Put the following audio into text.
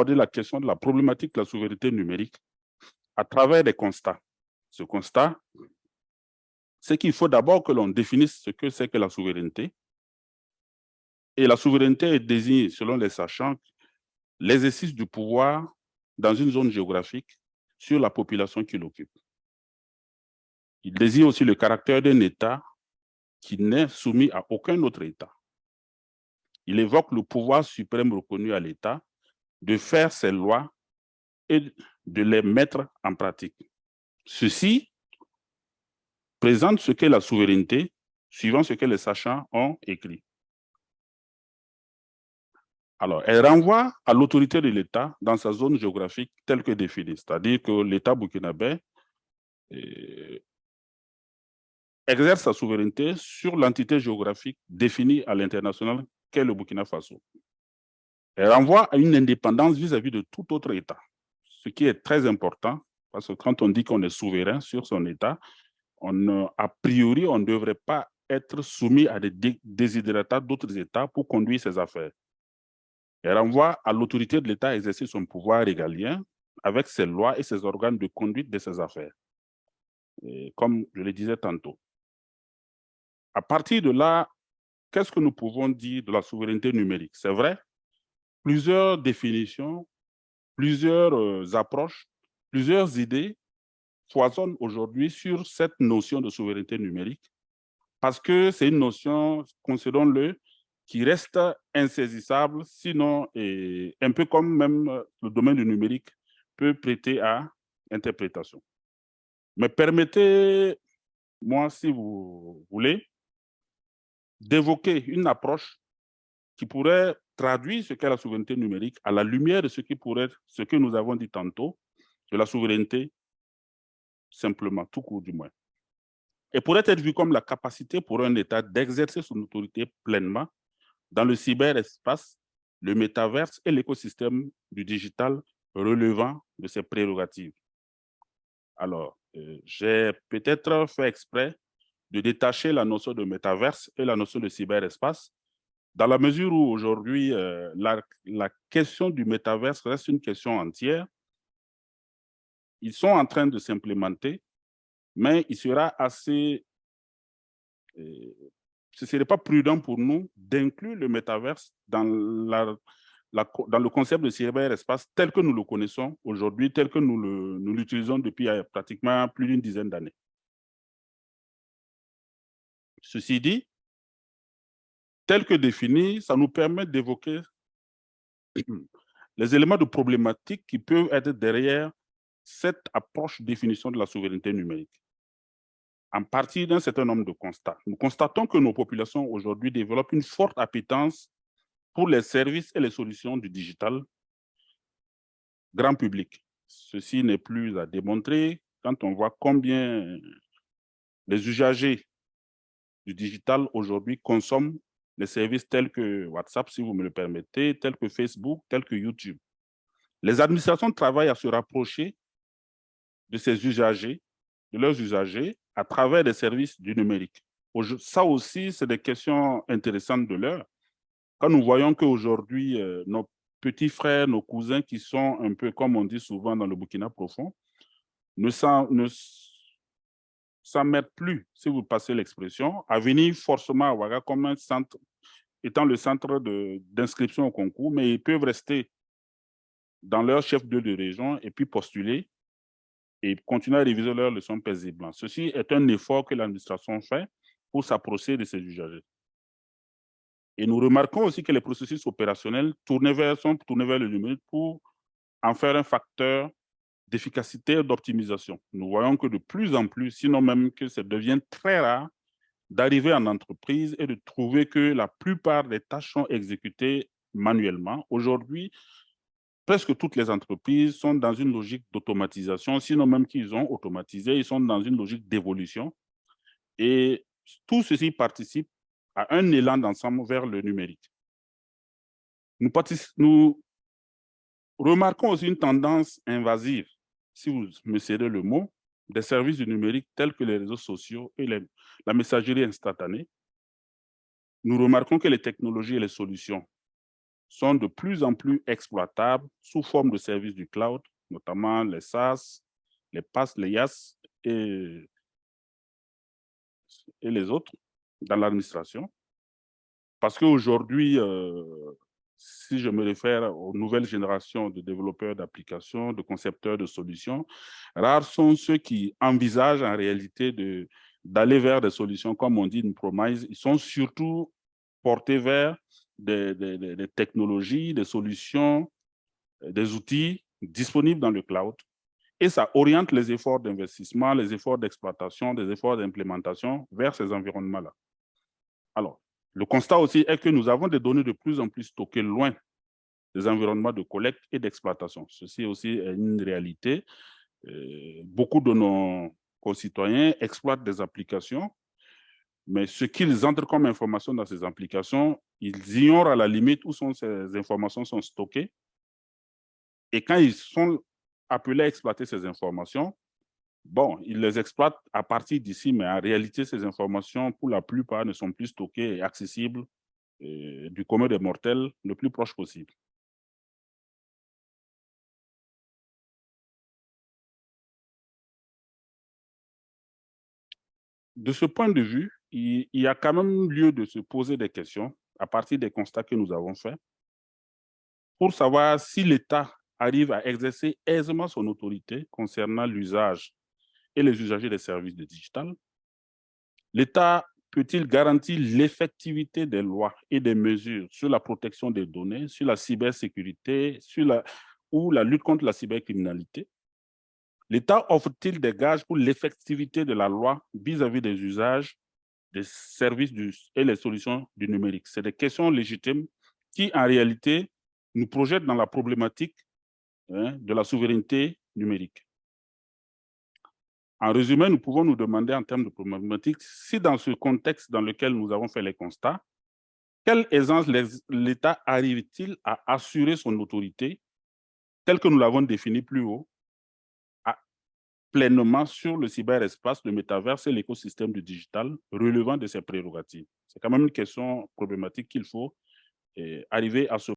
aborder la question de la problématique de la souveraineté numérique à travers des constats. Ce constat, c'est qu'il faut d'abord que l'on définisse ce que c'est que la souveraineté. Et la souveraineté est désignée, selon les sachants, l'exercice du pouvoir dans une zone géographique sur la population qui l'occupe. Il désigne aussi le caractère d'un État qui n'est soumis à aucun autre État. Il évoque le pouvoir suprême reconnu à l'État de faire ses lois et de les mettre en pratique. Ceci présente ce qu'est la souveraineté, suivant ce que les sachants ont écrit. Alors, elle renvoie à l'autorité de l'État dans sa zone géographique telle que définie, c'est-à-dire que l'État burkinabé exerce sa souveraineté sur l'entité géographique définie à l'international qu'est le Burkina Faso. Elle renvoie à une indépendance vis-à-vis de tout autre État, ce qui est très important, parce que quand on dit qu'on est souverain sur son État, a priori, on ne devrait pas être soumis à des désidératas d'autres États pour conduire ses affaires. Elle renvoie à l'autorité de l'État à exercer son pouvoir régalien avec ses lois et ses organes de conduite de ses affaires, et comme je le disais tantôt. À partir de là, qu'est-ce que nous pouvons dire de la souveraineté numérique? C'est vrai, plusieurs définitions, plusieurs approches, plusieurs idées foisonnent aujourd'hui sur cette notion de souveraineté numérique parce que c'est une notion, considérons-le, qui reste insaisissable, sinon un peu comme même le domaine du numérique peut prêter à interprétation. Mais permettez-moi, si vous voulez, d'évoquer une approche qui pourrait traduire ce qu'est la souveraineté numérique à la lumière de ce que nous avons dit tantôt, de la souveraineté simplement, tout court du moins. Et pourrait être vu comme la capacité pour un État d'exercer son autorité pleinement dans le cyberespace, le métaverse et l'écosystème du digital relevant de ses prérogatives. Alors, j'ai peut-être fait exprès de détacher la notion de métaverse et la notion de cyberespace, dans la mesure où aujourd'hui, la question du métaverse reste une question entière. Ils sont en train de s'implémenter, mais il sera assez... ce ne serait pas prudent pour nous d'inclure le métaverse dans le concept de cyberespace tel que nous le connaissons aujourd'hui, tel que nous l'utilisons depuis pratiquement plus d'une dizaine d'années. Ceci dit, tel que défini, ça nous permet d'évoquer les éléments de problématique qui peuvent être derrière cette approche de définition de la souveraineté numérique. En partie d'un certain nombre de constats. Nous constatons que nos populations aujourd'hui développent une forte appétence pour les services et les solutions du digital grand public. Ceci n'est plus à démontrer quand on voit combien les usagers du digital aujourd'hui consomment les services tels que WhatsApp, si vous me le permettez, tels que Facebook, tels que YouTube. Les administrations travaillent à se rapprocher de ces usagers, de leurs usagers, à travers des services du numérique. Ça aussi, c'est des questions intéressantes de l'heure. Quand nous voyons qu'aujourd'hui, nos petits frères, nos cousins qui sont un peu, comme on dit souvent dans le Burkina profond, ne s'emmettent plus, si vous passez l'expression, à venir forcément à Ouaga comme un centre, étant le centre d'inscription au concours, mais ils peuvent rester dans leur chef-lieu de région et puis postuler et continuer à réviser leurs leçons paisiblement. Ceci est un effort que l'administration fait pour s'approcher de ces usagers. Et nous remarquons aussi que les processus opérationnels sont tournés vers le numérique pour en faire un facteur d'efficacité et d'optimisation. Nous voyons que de plus en plus, sinon même que ça devient très rare, d'arriver en entreprise et de trouver que la plupart des tâches sont exécutées manuellement. Aujourd'hui, presque toutes les entreprises sont dans une logique d'automatisation, sinon même qu'ils ont automatisé, ils sont dans une logique d'évolution. Et tout ceci participe à un élan d'ensemble vers le numérique. Nous remarquons aussi une tendance invasive, si vous me cédez le mot, des services du numérique tels que les réseaux sociaux et la messagerie instantanée. Nous remarquons que les technologies et les solutions sont de plus en plus exploitables sous forme de services du cloud, notamment les SaaS, les PaaS, les IaaS et les autres dans l'administration. Parce qu'aujourd'hui, si je me réfère aux nouvelles générations de développeurs d'applications, de concepteurs de solutions, rares sont ceux qui envisagent en réalité d'aller vers des solutions, comme on dit, une promise. Ils sont surtout portés vers des technologies, des solutions, des outils disponibles dans le cloud. Et ça oriente les efforts d'investissement, les efforts d'exploitation, les efforts d'implémentation vers ces environnements-là. Alors, le constat aussi est que nous avons des données de plus en plus stockées loin des environnements de collecte et d'exploitation. Ceci aussi est une réalité. Beaucoup de nos concitoyens exploitent des applications, mais ce qu'ils entrent comme information dans ces applications, ils ignorent à la limite où ces informations sont stockées. Et quand ils sont appelés à exploiter ces informations, bon, ils les exploitent à partir d'ici, mais en réalité, ces informations, pour la plupart, ne sont plus stockées et accessibles du commun des mortels le plus proche possible. De ce point de vue, il y a quand même lieu de se poser des questions à partir des constats que nous avons faits pour savoir si l'État arrive à exercer aisément son autorité concernant l'usage et les usagers des services de digital. L'État peut-il garantir l'effectivité des lois et des mesures sur la protection des données, sur la cybersécurité, ou la lutte contre la cybercriminalité? L'État offre-t-il des gages pour l'effectivité de la loi vis-à-vis des usages, des services et les solutions du numérique? C'est des questions légitimes qui, en réalité, nous projettent dans la problématique de la souveraineté numérique. En résumé, nous pouvons nous demander en termes de problématique si dans ce contexte dans lequel nous avons fait les constats, quelle aisance l'État arrive-t-il à assurer son autorité, telle que nous l'avons définie plus haut, pleinement sur le cyberespace, le métaverse et l'écosystème du digital relevant de ses prérogatives? C'est quand même une question problématique qu'il faut arriver à se